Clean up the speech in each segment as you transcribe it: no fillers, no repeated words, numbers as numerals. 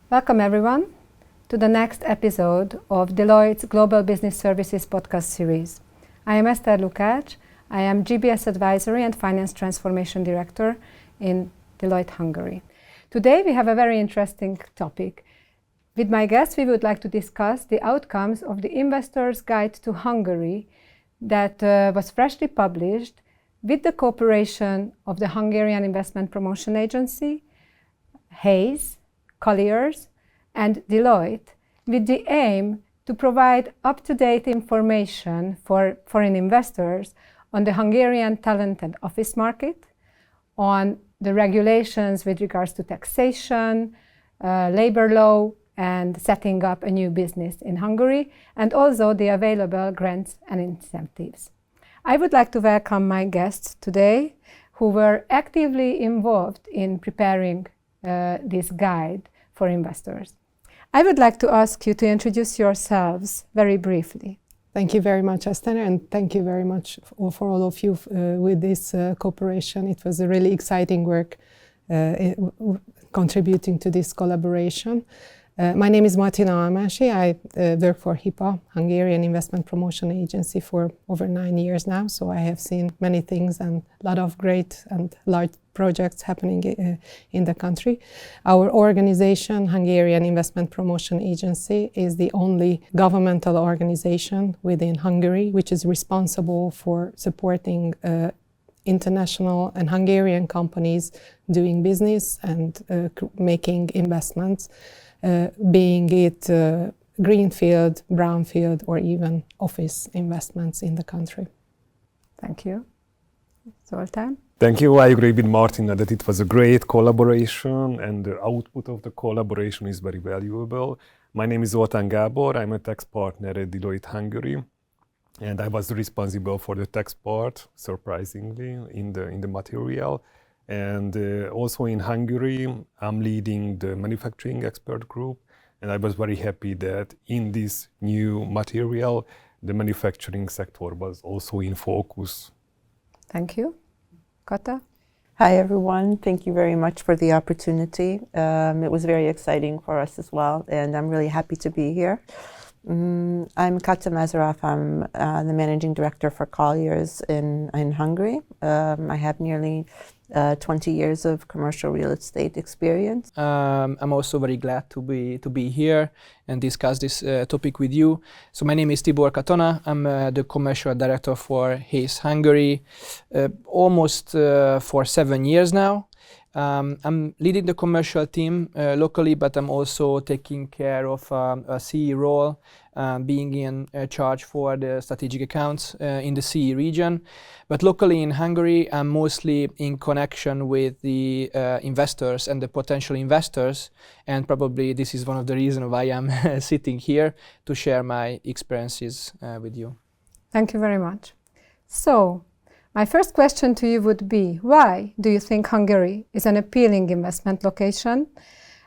Welcome everyone to the next episode of Deloitte's Global Business Services podcast series. I am Eszter Lukács. I am GBS Advisory and Finance Transformation Director in Deloitte Hungary. Today we have a very interesting topic. With my guests, we would like to discuss the outcomes of the Investor's Guide to Hungary that was freshly published with the cooperation of the Hungarian Investment Promotion Agency, Hayes, Colliers, and Deloitte, with the aim to provide up-to-date information for foreign investors on the Hungarian talent and office market, on the regulations with regards to taxation, labor law, and setting up a new business in Hungary, and also the available grants and incentives. I would like to welcome my guests today who were actively involved in preparing this guide for investors. I would like to ask you to introduce yourselves very briefly. Thank you very much, Eszter, and thank you very much for all of you with this cooperation. It was a really exciting work contributing to this collaboration. My name is Martina Almási. I work for HIPA, Hungarian Investment Promotion Agency, for over 9 years now. So I have seen many things and a lot of great and large projects happening in the country. Our organization, Hungarian Investment Promotion Agency, is the only governmental organization within Hungary which is responsible for supporting international and Hungarian companies doing business and making investments. Being it greenfield, brownfield, or even office investments in the country. Thank you. Zoltán? Thank you. I agree with Martina that it was a great collaboration and the output of the collaboration is very valuable. My name is Zoltán Gábor. I'm a tax partner at Deloitte Hungary, and I was responsible for the tax part, surprisingly, in the material. And also in Hungary, I'm leading the manufacturing expert group, and I was very happy that in this new material, the manufacturing sector was also in focus. Thank you. Kata? Hi everyone, thank you very much for the opportunity. It was very exciting for us as well, and I'm really happy to be here. I'm Kata Mazsaroff. I'm the managing director for Colliers in Hungary. I have nearly 20 years of commercial real estate experience. I'm also very glad to be here and discuss this topic with you. So my name is Tibor Katona. I'm the commercial director for Hayes Hungary, almost for 7 years now. I'm leading the commercial team locally, but I'm also taking care of a CE role, being in charge for the strategic accounts in the CE region. But locally in Hungary, I'm mostly in connection with the investors and the potential investors, and probably this is one of the reasons why I'm sitting here to share my experiences with you. Thank you very much. So, my first question to you would be, why do you think Hungary is an appealing investment location?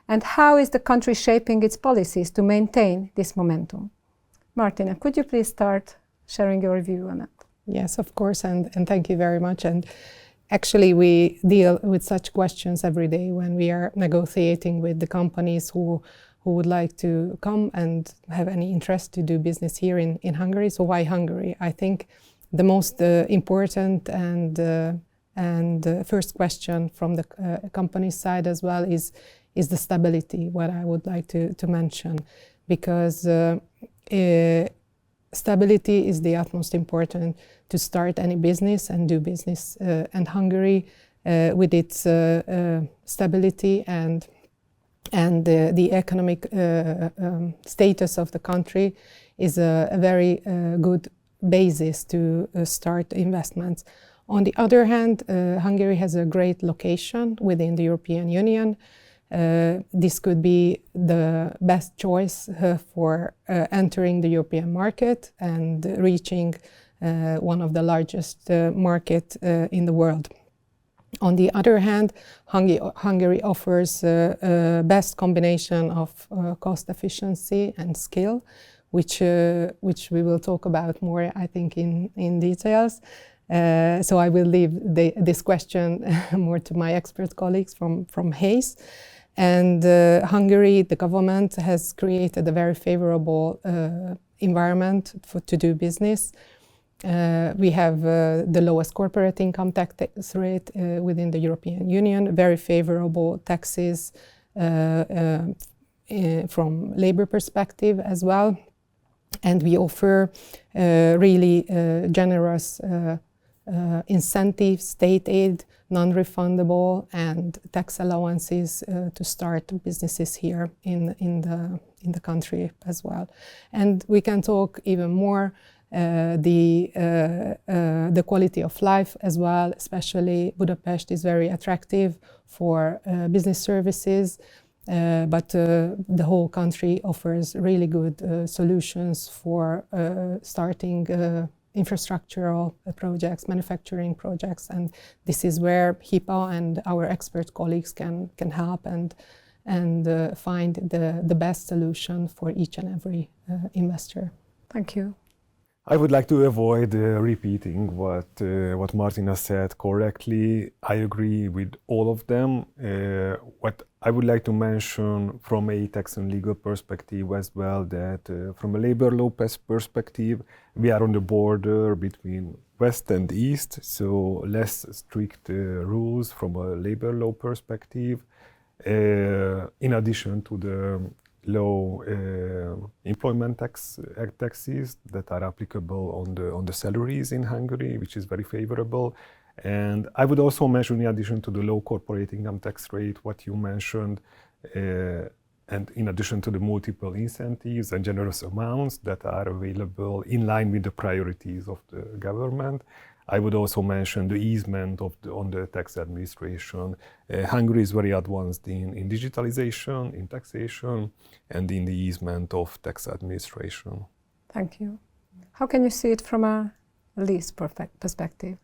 And how is the country shaping its policies to maintain this momentum? Martina, could you please start sharing your view on it? Yes, of course, and thank you very much. And actually, we deal with such questions every day when we are negotiating with the companies who would like to come and have any interest to do business here in Hungary. So why Hungary? I think the most important and first question from the company side as well is the stability, what I would like to mention, because stability is the utmost important to start any business and do business. And Hungary, with its stability and the economic status of the country, is a very good basis to start investments. On the other hand, Hungary has a great location within the European Union. This could be the best choice for entering the European market and reaching one of the largest market in the world. On the other hand, Hungary offers best combination of cost efficiency and skill, which we will talk about more, I think, in details. So I will leave this question more to my expert colleagues from Hayes. And Hungary, the government, has created a very favorable environment to do business. We have the lowest corporate income tax rate within the European Union, very favorable taxes from labor perspective as well. And we offer really generous incentives, state aid, non-refundable, and tax allowances to start businesses here in the country as well. And we can talk even more the quality of life as well. Especially Budapest is very attractive for business services. But the whole country offers really good solutions for starting infrastructural projects, manufacturing projects, and this is where HIPA and our expert colleagues can help and find the best solution for each and every investor. Thank you. I would like to avoid repeating what Martina said correctly. I agree with all of them. What I would like to mention from a tax and legal perspective as well, that from a labor law perspective, we are on the border between West and East, so less strict rules from a labor law perspective. In addition to the low employment taxes that are applicable on the salaries in Hungary, which is very favorable. And I would also mention, in addition to the low corporate income tax rate, what you mentioned, and in addition to the multiple incentives and generous amounts that are available in line with the priorities of the government, I would also mention the easement on the tax administration. Hungary is very advanced in digitalization, in taxation, and in the easement of tax administration. Thank you. How can you see it from a lease perspective?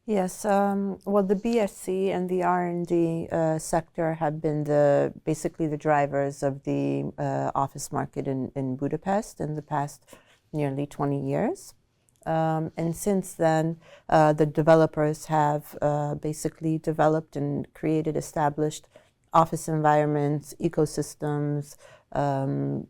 Yes, well, the BSc and the R&D sector have been basically the drivers of the office market in Budapest in the past nearly 20 years. And since then, the developers have basically developed and established office environments, ecosystems,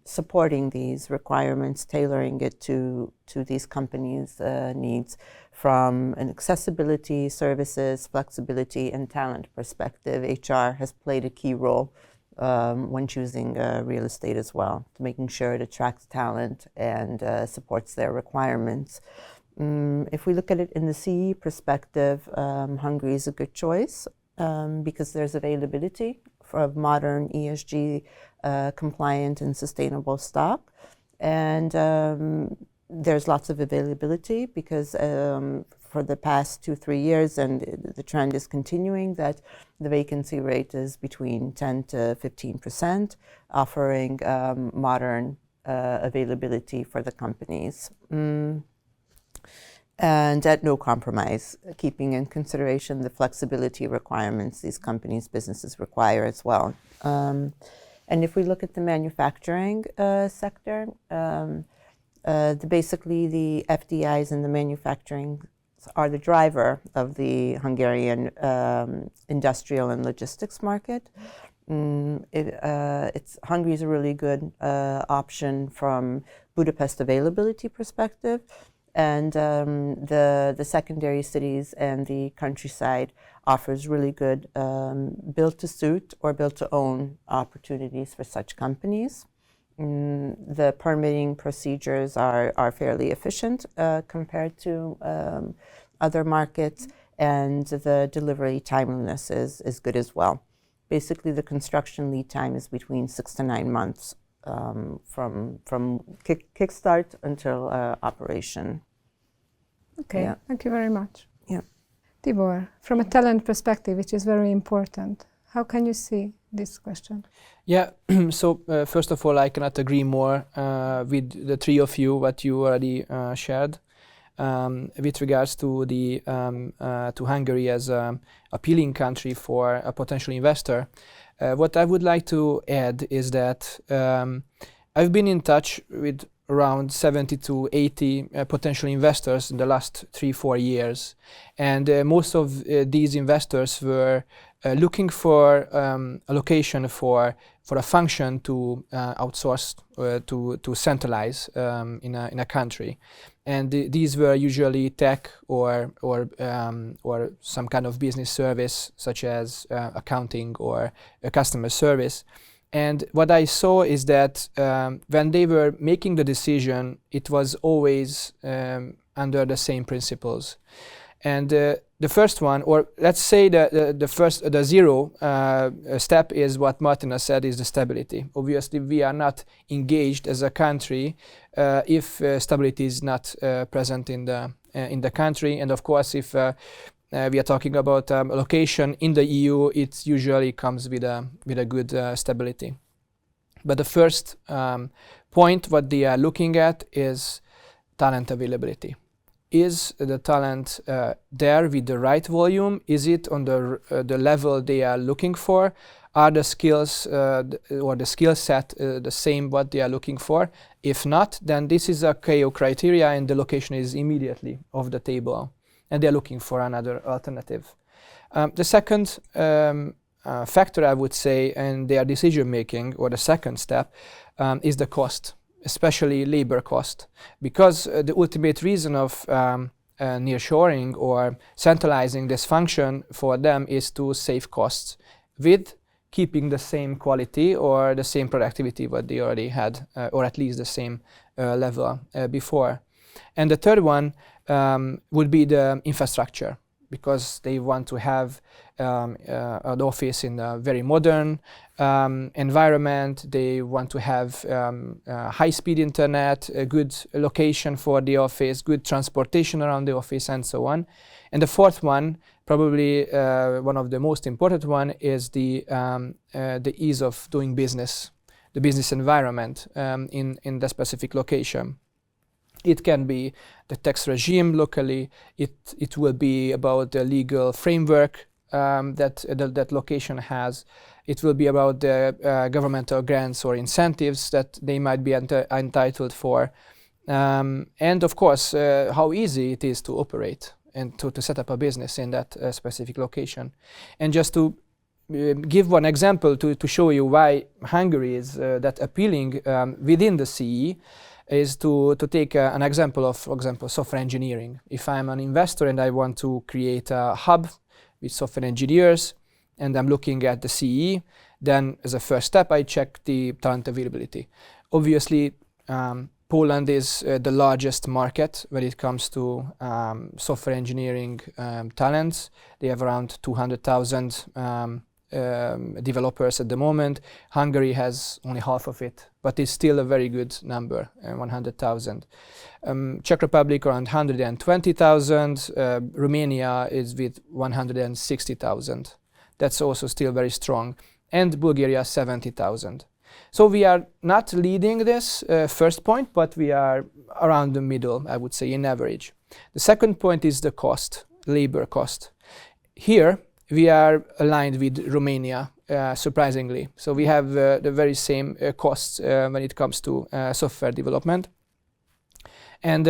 supporting these requirements, tailoring it to these companies' needs from an accessibility, services, flexibility, and talent perspective. HR has played a key role when choosing real estate as well, to making sure it attracts talent and supports their requirements. If we look at it in the CE perspective, Hungary is a good choice because there's availability of modern ESG compliant and sustainable stock. And there's lots of availability because for the past 2-3 years, and the trend is continuing, that the vacancy rate is between 10 to 15%, offering modern availability for the companies. And at no compromise, keeping in consideration the flexibility requirements these companies' businesses require as well. And if we look at the manufacturing sector, basically the FDIs and the manufacturing are the driver of the Hungarian industrial and logistics market. Hungary is a really good option from Budapest availability perspective, and the secondary cities and the countryside offers really good build-to-suit or build-to-own opportunities for such companies. The permitting procedures are fairly efficient compared to other markets, and the delivery timeliness is good as well. Basically, the construction lead time is between 6 to 9 months from kickstart until operation. Okay, Yeah. Thank you very much. Yeah. Tibor, from a talent perspective, which is very important, how can you see this question? Yeah, so first of all, I cannot agree more with the three of you, what you already shared. With regards to to Hungary as an appealing country for a potential investor, what I would like to add is that I've been in touch with around 70 to 80 potential investors in the last 3-4 years, and most of these investors were looking for a location for a function to outsource, to centralize in a country. And these were usually tech or some kind of business service, such as accounting or customer service. And what I saw is that when they were making the decision, it was always under the same principles. And the first one, or let's say the zero step is what Martina said, is the stability. Obviously, we are not engaged as a country if stability is not present in the country. And of course, if we are talking about a location in the EU, it usually comes with a good stability. But the first point what they are looking at is talent availability. Is the talent there with the right volume? Is it on the level they are looking for? Are the skills or the skill set the same what they are looking for? If not, then this is a KO criteria and the location is immediately off the table and they're looking for another alternative. The second factor, I would say, in their decision making, or the second step, is the cost, especially labor cost, because the ultimate reason of nearshoring or centralizing this function for them is to save costs with keeping the same quality or the same productivity what they already had, or at least the same level before. And the third one would be the infrastructure, because they want to have an office in a very modern environment. They want to have high-speed internet, a good location for the office, good transportation around the office, and so on. And the fourth one, probably one of the most important one, is the ease of doing business, the business environment in the specific location. It can be the tax regime locally. It will be about the legal framework that location has. It will be about the governmental grants or incentives that they might be entitled for. And of course, how easy it is to operate and to set up a business in that specific location. And just to give one example to show you why Hungary is that appealing within the CE, is to take an example of, for example, software engineering. If I'm an investor and I want to create a hub with software engineers and I'm looking at the CE, then as a first step I check the talent availability. Obviously, Poland is the largest market when it comes to software engineering talents. They have around 200,000 developers at the moment. Hungary has only half of it, but it's still a very good number, 100,000. Czech Republic around 120,000. Romania is with 160,000. That's also still very strong. And Bulgaria 70,000. So we are not leading this first point, but we are around the middle, I would say, in average. The second point is the cost, labor cost. Here, we are aligned with Romania, surprisingly. So we have the very same costs when it comes to software development. And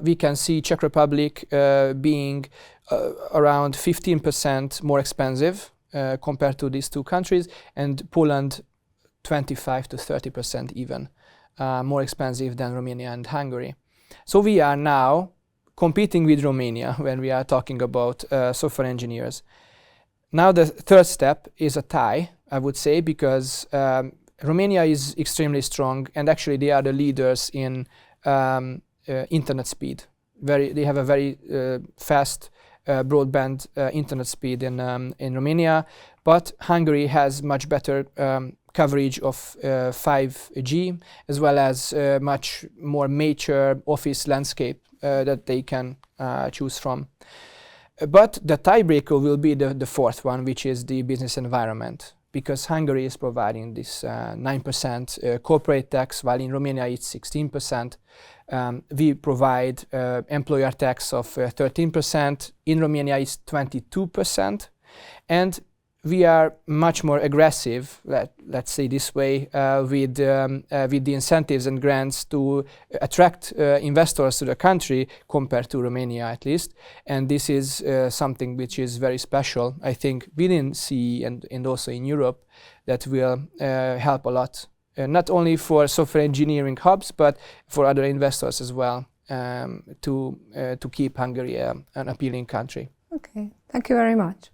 we can see Czech Republic being around 15% more expensive compared to these two countries, and Poland 25 to 30% even more expensive than Romania and Hungary. So we are now competing with Romania when we are talking about software engineers. Now the third step is a tie, I would say, because Romania is extremely strong, and actually they are the leaders in internet speed. They have a very fast broadband internet speed in Romania, but Hungary has much better coverage of 5G, as well as much more mature office landscape that they can choose from. But the tiebreaker will be the fourth one, which is the business environment, because Hungary is providing this 9% corporate tax, while in Romania it's 16%. We provide employer tax of 13%. In Romania it's 22%. And we are much more aggressive, let's say this way, with the incentives and grants to attract investors to the country compared to Romania, at least. And this is something which is very special, I think, within CE and also in Europe, that will help a lot, not only for software engineering hubs, but for other investors as well, to keep Hungary an appealing country. Okay, thank you very much.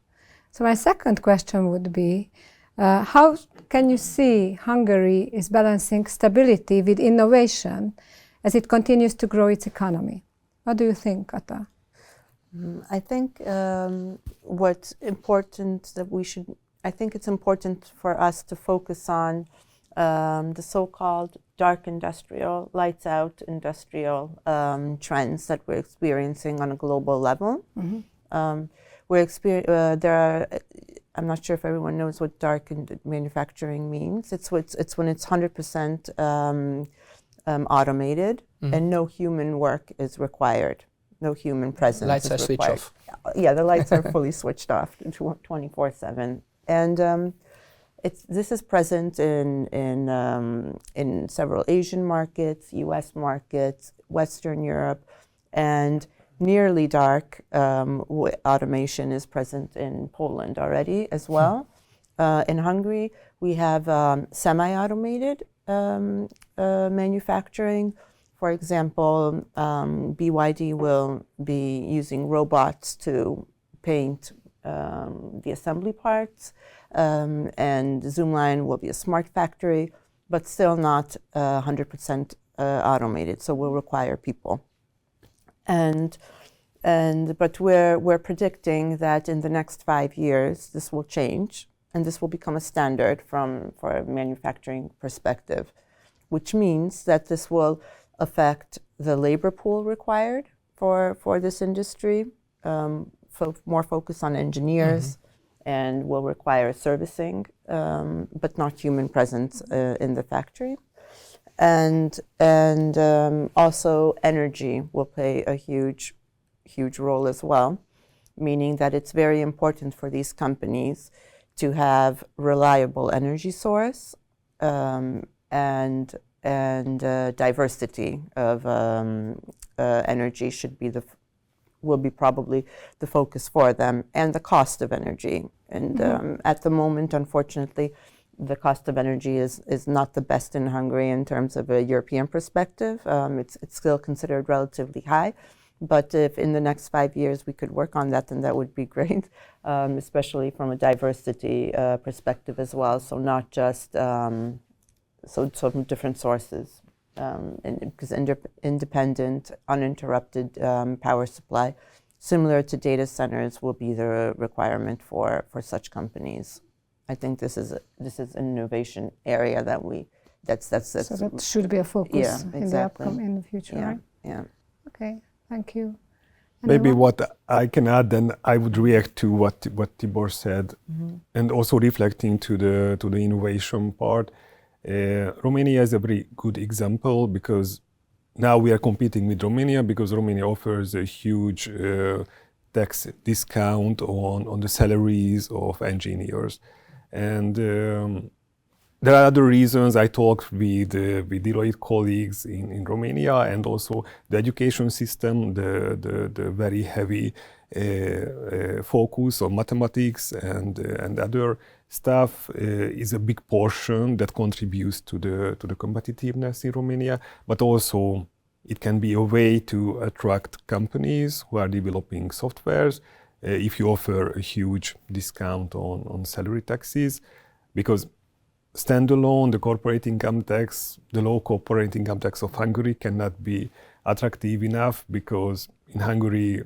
So my second question would be, how can you see Hungary is balancing stability with innovation as it continues to grow its economy? What do you think, Kata? I think what's important that I think it's important for us to focus on the so-called dark industrial, lights out industrial trends that we're experiencing on a global level. Mm-hmm. I'm not sure if everyone knows what dark manufacturing means. It's when it's 100% automated, mm-hmm. and no human work is required, no human presence. Lights are switched off. Yeah, the lights are fully switched off 24/7, and this is present in several Asian markets, U.S. markets, Western Europe, and nearly dark automation is present in Poland already as well. In Hungary, we have semi-automated manufacturing. For example, BYD will be using robots to paint the assembly parts, and Zoomline will be a smart factory, but still not 100% automated, so will require people. But we're predicting that in the next 5 years this will change, and this will become a standard for a manufacturing perspective, which means that this will affect the labor pool required for this industry, more focus on engineers, mm-hmm. and will require servicing, but not human presence in the factory. And also energy will play a huge role as well, meaning that it's very important for these companies to have reliable energy source, and diversity of energy will be probably the focus for them, and the cost of energy. And mm-hmm. At the moment, unfortunately, the cost of energy is not the best in Hungary in terms of a European perspective. It's still considered relatively high, but if in the next 5 years we could work on that, then that would be great, especially from a diversity perspective as well. So not just so from different sources, because independent, uninterrupted power supply, similar to data centers, will be the requirement for such companies. I think this is an innovation area that's so that should be a focus, yeah, exactly. in the future, yeah, right? Yeah. Okay, thank you. Maybe what I can add, then I would react to what Tibor said, mm-hmm. and also reflecting to the innovation part. Romania is a very good example, because now we are competing with Romania because Romania offers a huge tax discount on the salaries of engineers. And there are other reasons. I talked with Deloitte colleagues in Romania, and also the education system, the very heavy focus on mathematics and other stuff is a big portion that contributes to the competitiveness in Romania, but also it can be a way to attract companies who are developing softwares if you offer a huge discount on salary taxes, because standalone, the corporate income tax, the low corporate income tax of Hungary cannot be attractive enough, because in Hungary,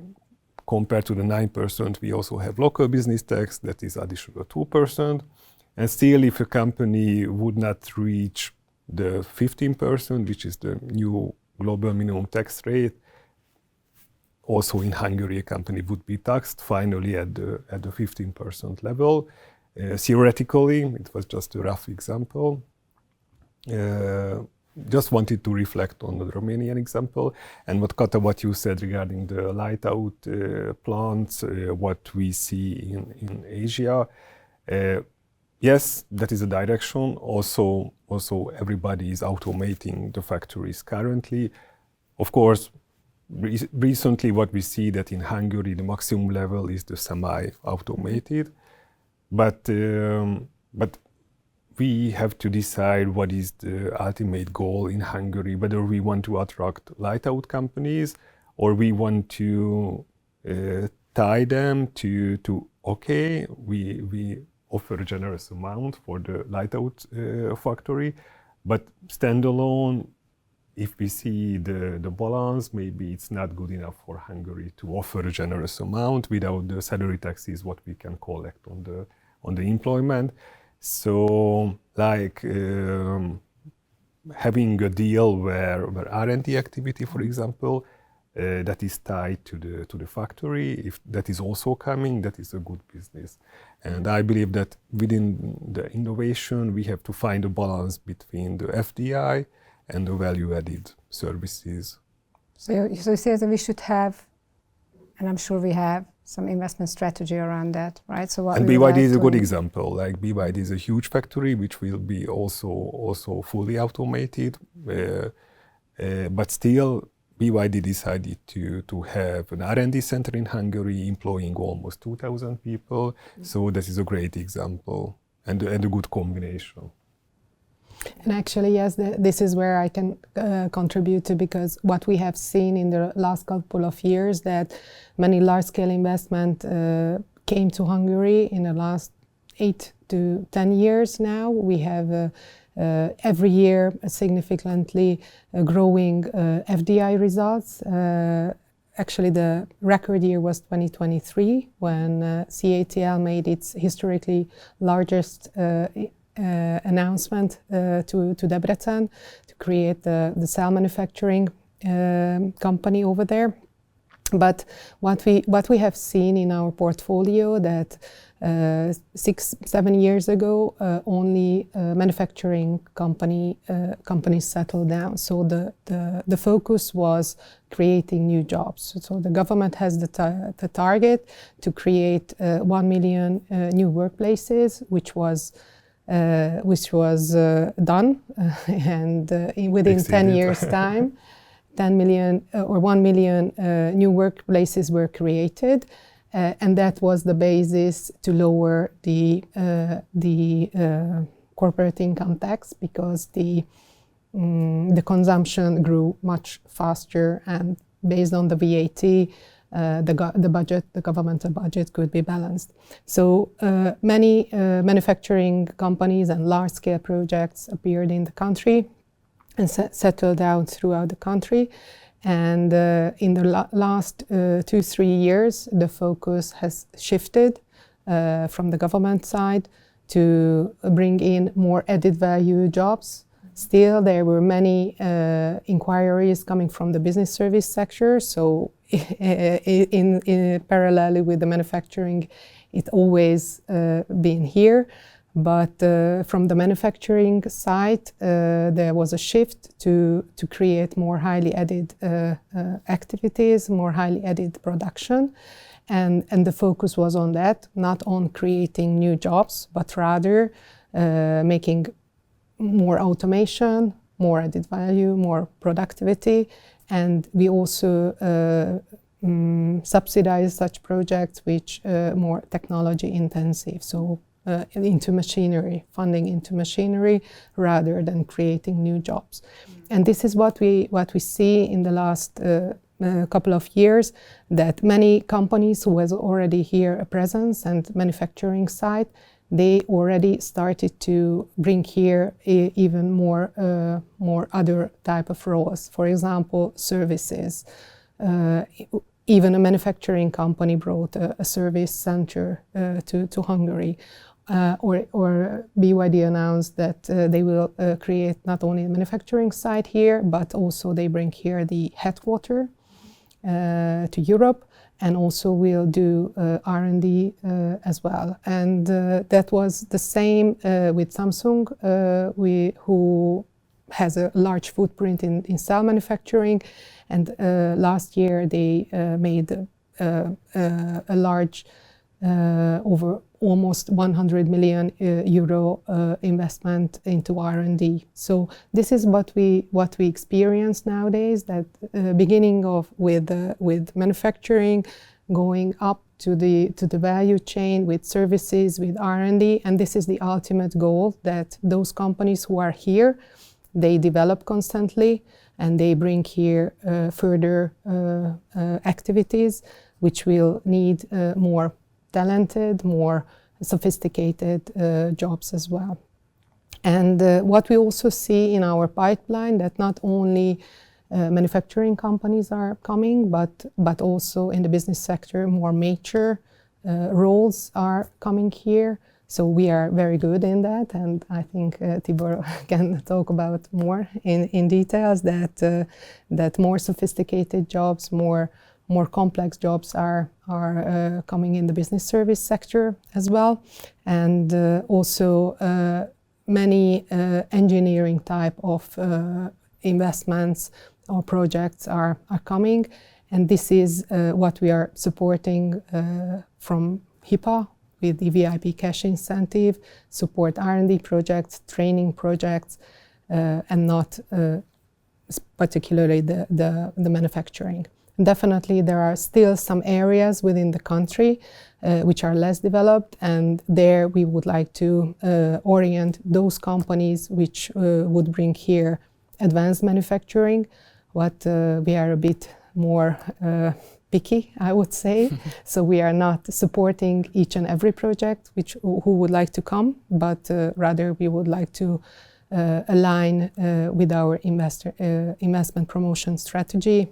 compared to the 9%, we also have local business tax that is additional 2%. And still, if a company would not reach the 15%, which is the new global minimum tax rate, also in Hungary, a company would be taxed finally at the 15% level. Theoretically, it was just a rough example. Just wanted to reflect on the Romanian example, and what you said regarding the light out plants, what we see in Asia. Yes, that is a direction. Also everybody is automating the factories currently. Of course, recently what we see that in Hungary the maximum level is the semi-automated, but we have to decide what is the ultimate goal in Hungary, whether we want to attract light-out companies or we want to tie them to okay, we offer a generous amount for the light-out factory, but standalone, if we see the balance, maybe it's not good enough for Hungary to offer a generous amount without the salary taxes what we can collect on the employment. So, like having a deal where R&D activity, for example, that is tied to the factory, if that is also coming, that is a good business. And I believe that within the innovation, we have to find a balance between the FDI and the value-added services. So you say that we should have, and I'm sure we have, some investment strategy around that, right? So what and BYD is a good example. Like BYD is a huge factory which will be also fully automated, but still BYD decided to have an R&D center in Hungary employing almost 2,000 people. Mm-hmm. So this is a great example and a good combination. And actually, yes, this is where I can contribute to, because what we have seen in the last couple of years, that many large-scale investment came to Hungary in the last 8 to 10 years now. We have every year significantly growing FDI results. Actually, the record year was 2023, when CATL made its historically largest announcement to Debrecen to create the cell manufacturing company over there. But what we have seen in our portfolio, that 6-7 years ago only manufacturing companies settled down. So the focus was creating new jobs. So the government has the target to create 1 million new workplaces, which was done, and within 10 years' time, 10 million or 1 million new workplaces were created, and that was the basis to lower the corporate income tax, because the consumption grew much faster, and based on the VAT, the governmental budget could be balanced. So many manufacturing companies and large-scale projects appeared in the country and settled down throughout the country. And in the last 2-3 years, the focus has shifted from the government side to bring in more added value jobs. Still, there were many inquiries coming from the business service sector. So in parallel with the manufacturing, it always been here. But from the manufacturing side, there was a shift to create more highly added activities, more highly added production. And the focus was on that, not on creating new jobs, but rather making more automation, more added value, more productivity. And we also subsidize such projects which more technology intensive. So into machinery, funding into machinery rather than creating new jobs. And this is what we see in the last couple of years, that many companies who has already here a presence and manufacturing site, they already started to bring here even more other type of roles. For example, services. Even a manufacturing company brought a service center to Hungary. Or BYD announced that they will create not only a manufacturing site here, but also they bring here the headquarters to Europe, and also will do R&D as well. And that was the same with Samsung, who has a large footprint in cell manufacturing. And last year they made a large, over almost 100 million euro investment into R&D. So this is what we experience nowadays. That beginning of with manufacturing, going up to the value chain with services, with R&D, and this is the ultimate goal, that those companies who are here, they develop constantly and they bring here further activities which will need more talented, more sophisticated jobs as well. And what we also see in our pipeline, that not only manufacturing companies are coming, but also in the business sector, more mature roles are coming here. So we are very good in that, and I think Tibor can talk about more in details, that more sophisticated jobs, more complex jobs are coming in the business service sector as well, and also many engineering type of investments or projects are coming, and this is what we are supporting from HIPA with the VIP cash incentive, support R&D projects, training projects, and not particularly the manufacturing. Definitely there are still some areas within the country which are less developed, and there we would like to orient those companies which would bring here advanced manufacturing. What we are a bit more picky, I would say. So we are not supporting each and every project who would like to come, but rather we would like to align with our investment promotion strategy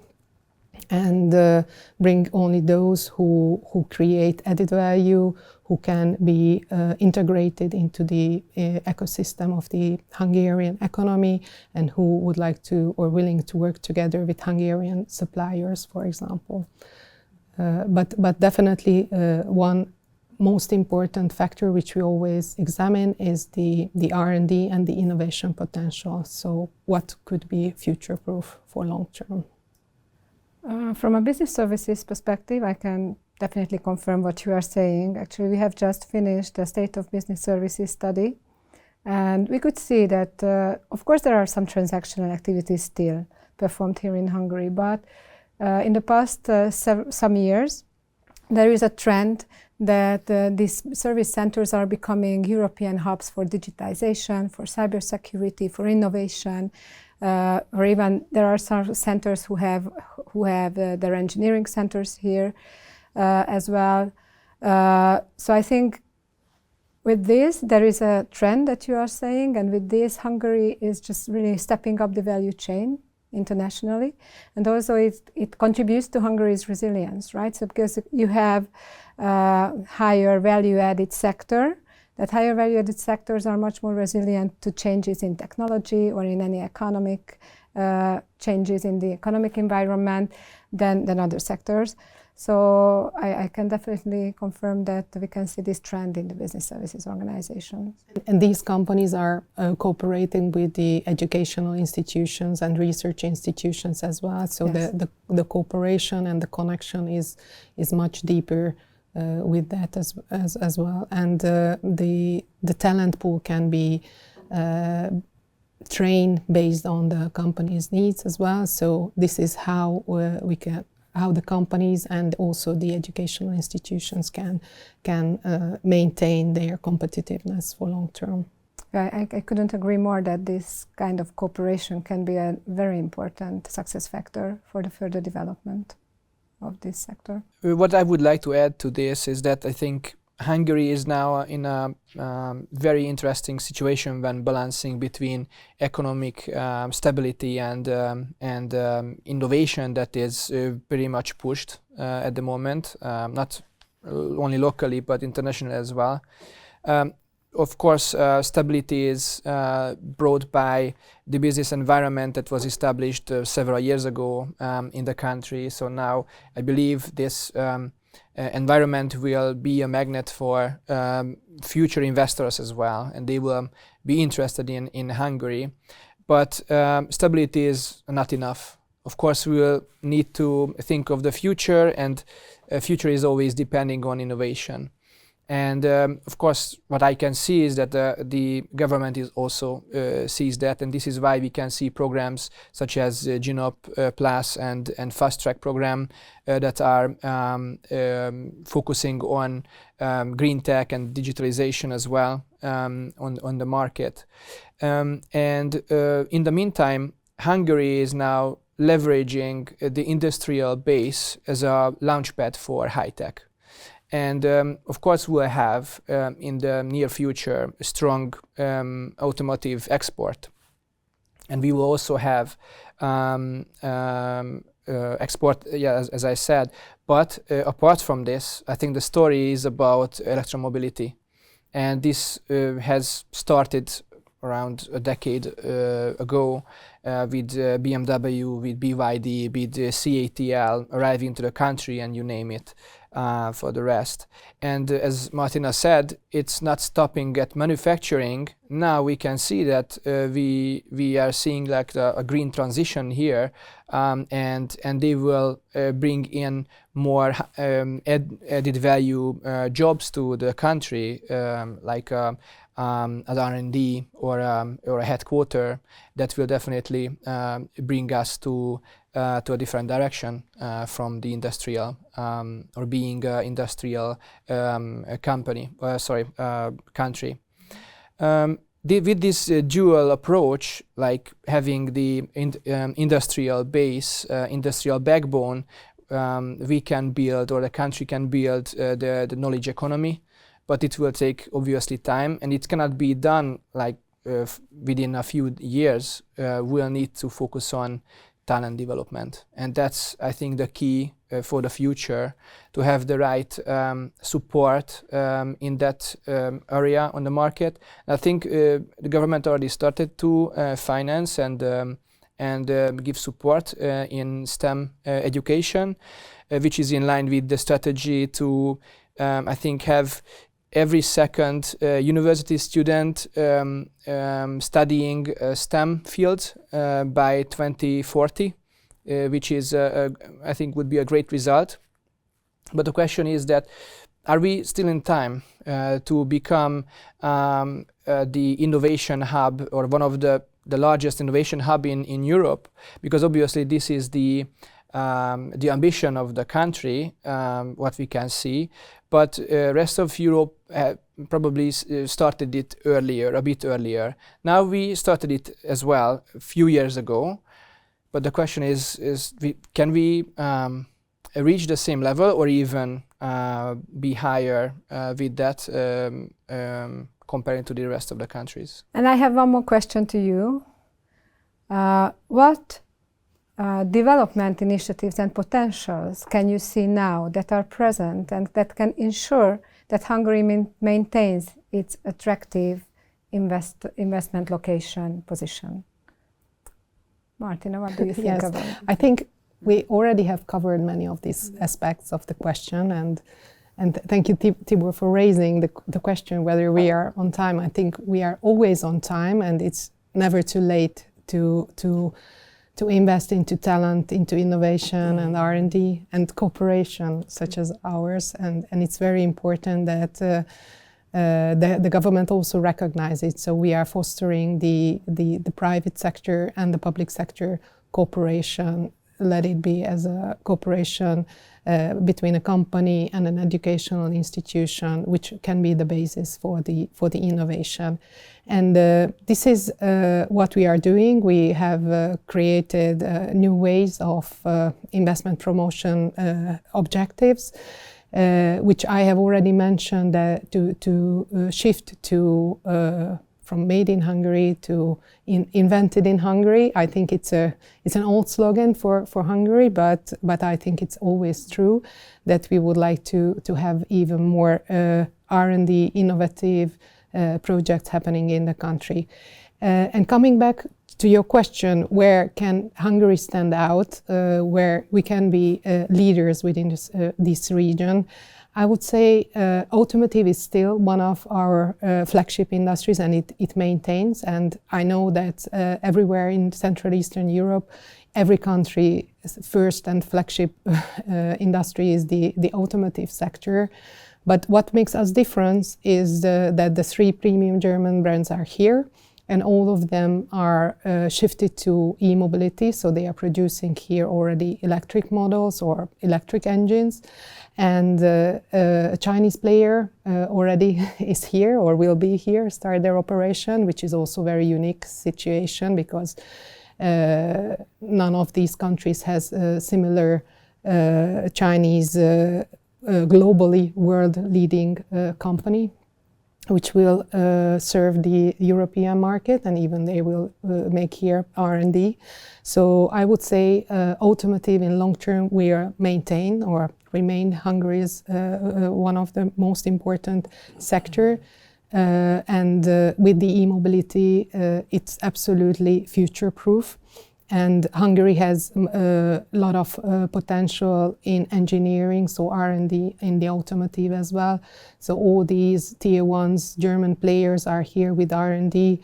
and bring only those who create added value, who can be integrated into the ecosystem of the Hungarian economy, and who would like to or willing to work together with Hungarian suppliers, for example. But definitely one most important factor which we always examine is the R&D and the innovation potential. So what could be future-proof for long term? From a business services perspective, I can definitely confirm what you are saying. Actually, we have just finished the State of Business Services study, and we could see that, of course, there are some transactional activities still performed here in Hungary, but in the past some years, there is a trend that these service centers are becoming European hubs for digitization, for cybersecurity, for innovation, or even there are some centers who have their engineering centers here as well. So I think with this, there is a trend that you are saying, and with this, Hungary is just really stepping up the value chain internationally, and also it contributes to Hungary's resilience, right? So because you have higher value-added sector, that higher value-added sectors are much more resilient to changes in technology or in any economic changes in the economic environment than other sectors. So I can definitely confirm that we can see this trend in the business services organizations. And these companies are cooperating with the educational institutions and research institutions as well. So yes, the cooperation and the connection is much deeper with that as well. And the talent pool can be trained based on the company's needs as well. So this is how how the companies and also the educational institutions can maintain their competitiveness for long term. I couldn't agree more that this kind of cooperation can be a very important success factor for the further development of this sector. What I would like to add to this is that I think Hungary is now in a very interesting situation when balancing between economic stability and innovation that is pretty much pushed at the moment, not only locally but internationally as well. Of course, stability is brought by the business environment that was established several years ago in the country. So now I believe this environment will be a magnet for future investors as well, and they will be interested in Hungary. But stability is not enough. Of course, we will need to think of the future, and future is always depending on innovation. And of course, what I can see is that the government is also sees that, and this is why we can see programs such as GNOP Plus and Fast Track program that are focusing on green tech and digitalization as well on the market. And in the meantime, Hungary is now leveraging the industrial base as a launchpad for high tech. And of course, we'll have in the near future a strong automotive export. And we will also have export, as I said. But apart from this, I think the story is about electromobility. And this has started around a decade ago with BMW, with BYD, with CATL arriving to the country, and you name it, for the rest. And as Martina said, it's not stopping at manufacturing. Now we can see that we are seeing like a green transition here, and they will bring in more added value jobs to the country, like an R&D or a headquarter that will definitely bring us to a different direction from the industrial or being industrial country. With this dual approach, like having the industrial base, industrial backbone, we can build, or the country can build the knowledge economy. But it will take obviously time, and it cannot be done like within a few years. We'll need to focus on talent development, and that's, I think, the key for the future, to have the right support in that area on the market. I think the government already started to finance and give support in STEM education, which is in line with the strategy to, I think, have every second university student studying STEM fields by 2040, which is, I think, would be a great result. But the question is that, are we still in time to become the innovation hub, or one of the largest innovation hub in Europe? Because obviously this is the ambition of the country, what we can see. But rest of Europe probably started it earlier, a bit earlier. Now we started it as well a few years ago. But the question is can we reach the same level, or even be higher with that comparing to the rest of the countries? And I have one more question to you. What development initiatives and potentials can you see now that are present and that can ensure that Hungary maintains its attractive investment location position? Martina, what do you think Yes, about it? I think we already have covered many of these aspects of the question, and thank you, Tibor, for raising the question whether we are on time. I think we are always on time, and it's never too late to invest into talent, into innovation and R&D and cooperation such as ours. And it's very important that the government also recognizes it. So we are fostering the private sector and the public sector cooperation. Let it be as a cooperation between a company and an educational institution, which can be the basis for the innovation. And this is what we are doing. We have created new ways of investment promotion objectives, which I have already mentioned, to shift to from made in Hungary to invented in Hungary. I think it's an old slogan for Hungary, but I think it's always true that we would like to have even more R&D innovative projects happening in the country. And coming back to your question, where can Hungary stand out, where we can be leaders within this region? I would say automotive is still one of our flagship industries, and it maintains. And I know that everywhere in Central Eastern Europe, every country's first and flagship industry is the automotive sector. But what makes us different is that the 3 premium German brands are here, and all of them are shifted to e-mobility, so they are producing here already electric models or electric engines. And a Chinese player already is here or will be here, start their operation, which is also a very unique situation because none of these countries has a similar Chinese globally world-leading company, which will serve the European market, and even they will make here R&D. So I would say automotive in long term will maintain or remain Hungary's one of the most important sector. And with the e-mobility, it's absolutely future-proof. And Hungary has a lot of potential in engineering, so R&D in the automotive as well. So all these tier ones, German players are here with R&D.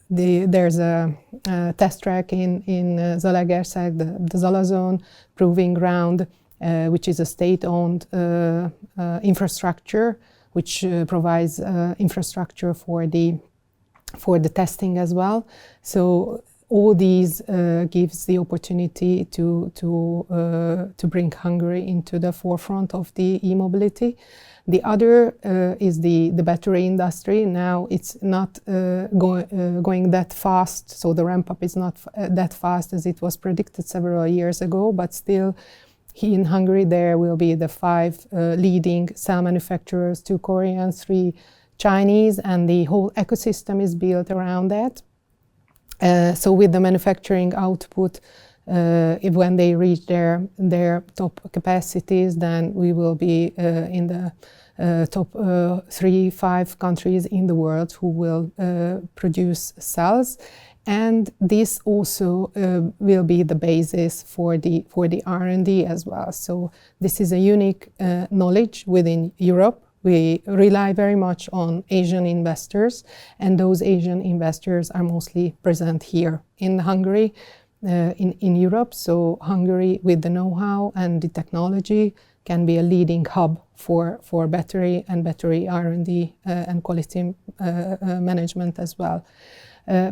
There's a test track in Zalaegerszeg, the Zala Zone proving ground, which is a state-owned infrastructure, which provides infrastructure for the testing as well. So all these gives the opportunity to bring Hungary into the forefront of the e-mobility. The other is the battery industry. Now it's not going that fast, so the ramp up is not that fast as it was predicted several years ago, but still here in Hungary there will be the 5 leading cell manufacturers, 2 Korean, 3 Chinese, and the whole ecosystem is built around that. So with the manufacturing output, when they reach their top capacities, then we will be in the top 3-5 countries in the world who will produce cells. And this also will be the basis for the R&D as well. So this is a unique knowledge within Europe. We rely very much on Asian investors, and those Asian investors are mostly present here in Hungary, in Europe. So Hungary, with the know-how and the technology, can be a leading hub for battery and battery R&D and quality management as well.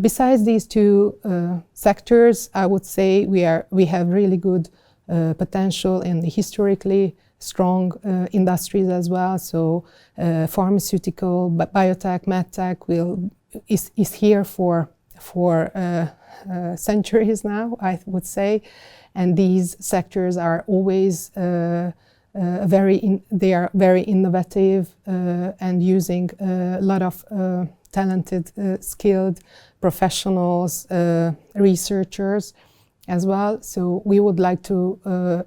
Besides these 2 sectors, I would say we have really good potential in the historically strong industries as well. So pharmaceutical, biotech, medtech is here for centuries now, I would say. And these sectors are always they are very innovative and using a lot of talented, skilled professionals, researchers as well. So we would like to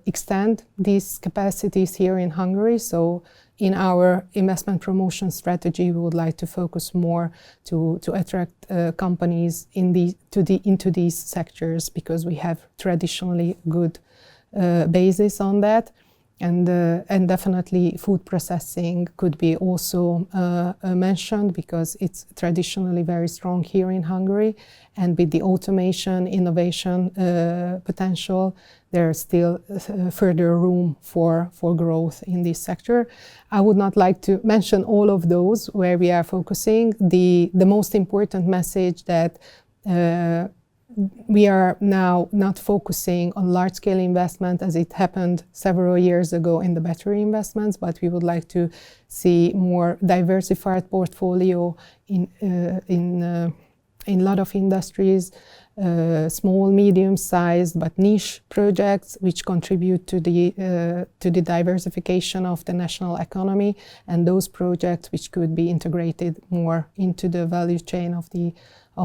extend these capacities here in Hungary. So in our investment promotion strategy, we would like to focus more to attract companies into these sectors, because we have traditionally good basis on that. And definitely food processing could be also mentioned, because it's traditionally very strong here in Hungary. And with the automation, innovation potential, there's still further room for growth in this sector. I would not like to mention all of those where we are focusing. The most important message that we are now not focusing on large-scale investment as it happened several years ago in the battery investments, but we would like to see more diversified portfolio in a lot of industries, small, medium-sized but niche projects which contribute to the diversification of the national economy, and those projects which could be integrated more into the value chain of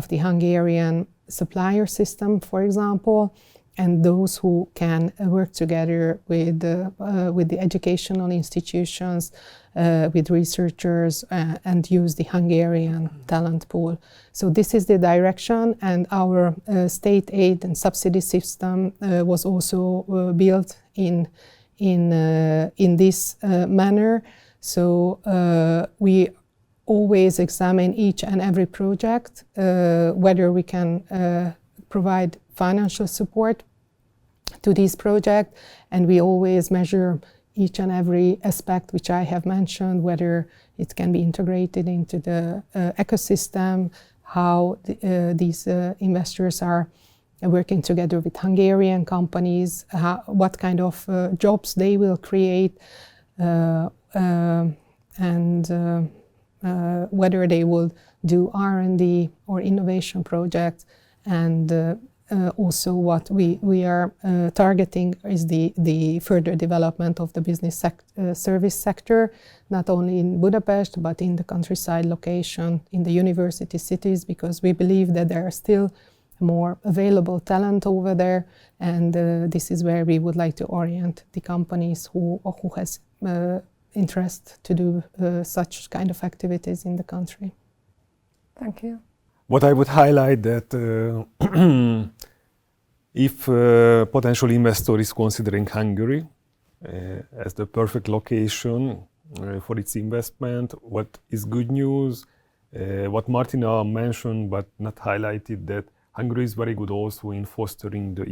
the Hungarian supplier system, for example, and those who can work together with the educational institutions, with researchers, and use the Hungarian talent pool. So this is the direction, and our state aid and subsidy system was also built in this manner. So we always examine each and every project, whether we can provide financial support to this project, and we always measure each and every aspect which I have mentioned, whether it can be integrated into the ecosystem, how these investors are working together with Hungarian companies, what kind of jobs they will create, and whether they will do R&D or innovation projects, and also what we are targeting is the further development of the business service sector, not only in Budapest, but in the countryside location, in the university cities, because we believe that there are still more available talent over there, and this is where we would like to orient the companies who has interest to do such kind of activities in the country. Thank you. What I would highlight that if a potential investor is considering Hungary as the perfect location for its investment, what is good news, what Martina mentioned but not highlighted, that Hungary is very good also in fostering the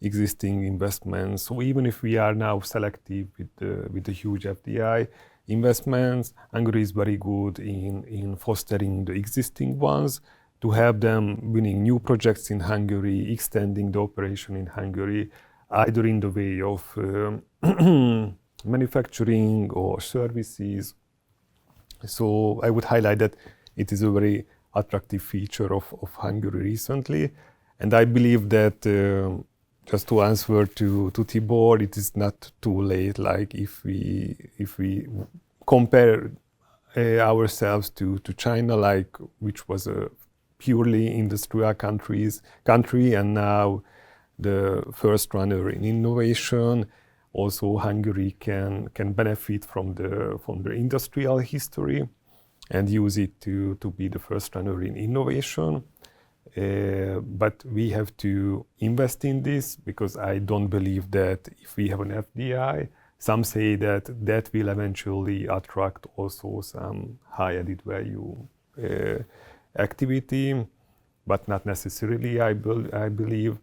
existing investments. So even if we are now selective with the huge FDI investments, Hungary is very good in fostering the existing ones, to help them winning new projects in Hungary, extending the operation in Hungary, either in the way of manufacturing or services. So I would highlight that it is a very attractive feature of Hungary recently. And I believe that, just to answer to Tibor, it is not too late. Like if we compare ourselves to China, like which was a purely industrial country, and now the first runner in innovation. Also, Hungary can benefit from the industrial history and use it to be the first runner in innovation. But we have to invest in this, because I don't believe that if we have an FDI, some say that will eventually attract also some high added value activity, but not necessarily, I believe.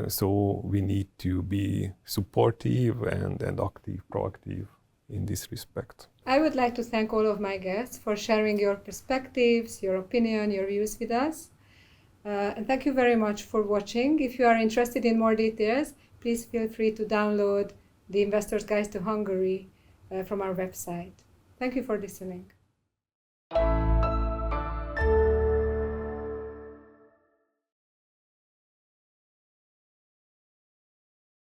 So we need to be supportive and active, proactive in this respect. I would like to thank all of my guests for sharing your perspectives, your opinion, your views with us. And thank you very much for watching. If you are interested in more details, please feel free to download the Investor's Guide to Hungary from our website. Thank you for listening.